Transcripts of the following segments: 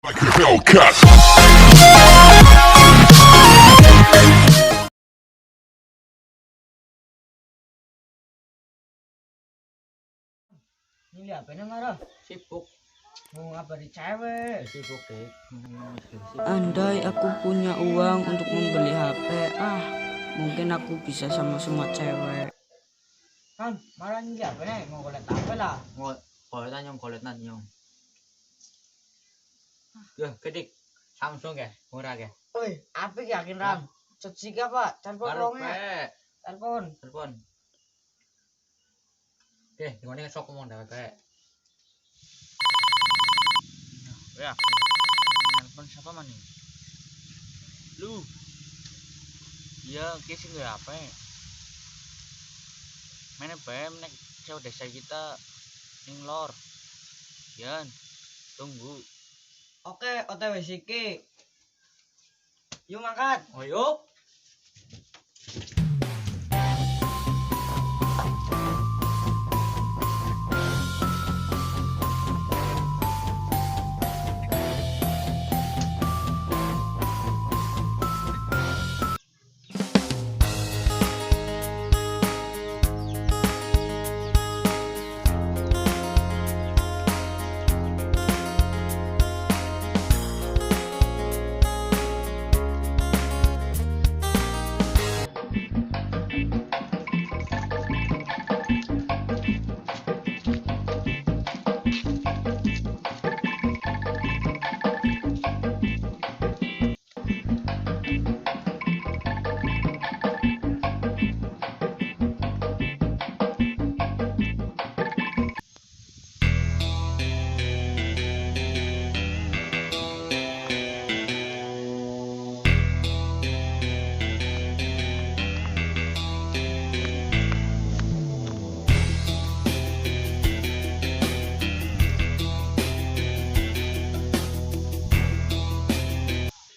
Like a Hellcat. Ini apa nih marah? Sibuk. Mau ngabarin cewek? Sibuk deh. Andai aku punya uang untuk membeli HP, mungkin aku bisa sama semua cewek. Kan, marah ini apa nih? Mau kolet apa lah? Kolet nanyong. Ya, kedik. Samsung ya, murah ya. Woi, apa yakin Ram? Cuci apa? Telepon rongnya. Telepon. Oke, gimana sok ngomong dah kayak. Ya, telepon siapa man nih? Lu? Iya, kisah nggak apa? Mana BM nek cewek desa kita ninglor. Yan, tunggu. Oke, OTW Siki. Yuk mangkat. Oh yuk.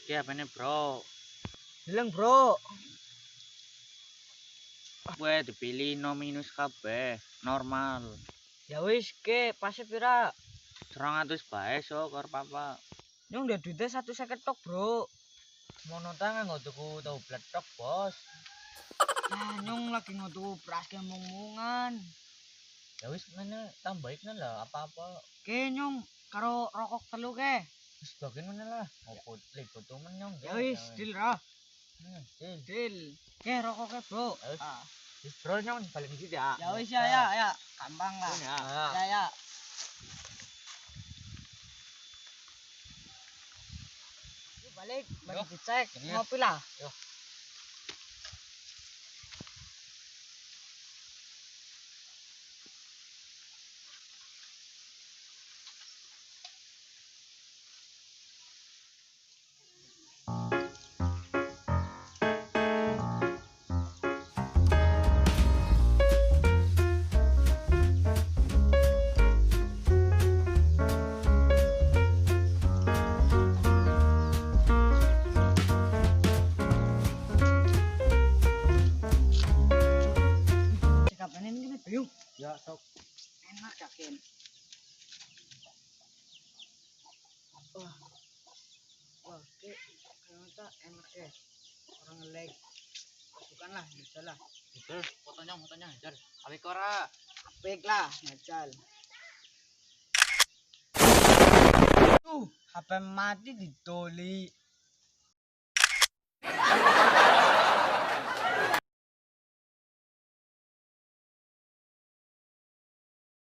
Oke, apa nih bro? Bilang bro. Gue dipilih no minus KB, normal. Ya wis ke, pasti pira. 200 bae so kor papa. Nyong udah duitnya 150 tok bro. Mau nonton nggak tuh tahu peletok bos. Nyong lagi ngutu pras ke mungungan. Ya wis mana tambahin lah apa-apa. Ke nyong karo rokok telu ke. Wis bagian mana lah. Mau libut tuh menyong. Ya wis, deal ra. Deal. Deal. Ke rokoknya bro. Ya wis. Wis bro nyong balik di situ ya. Ya wis ya. Gampang lah. Ya. Yuk balik dicek. Iya. Ngopi lah. Yo. Cekapan ini gini yuk. Ya sok. Enak yakin. Wah, oke, ternyata enak ya. Orang nge-lag. Bukanlah, bisa lah. Betul. Fotonya jar. Abi kora. Apik lah, ngajal. HP mati ditoli.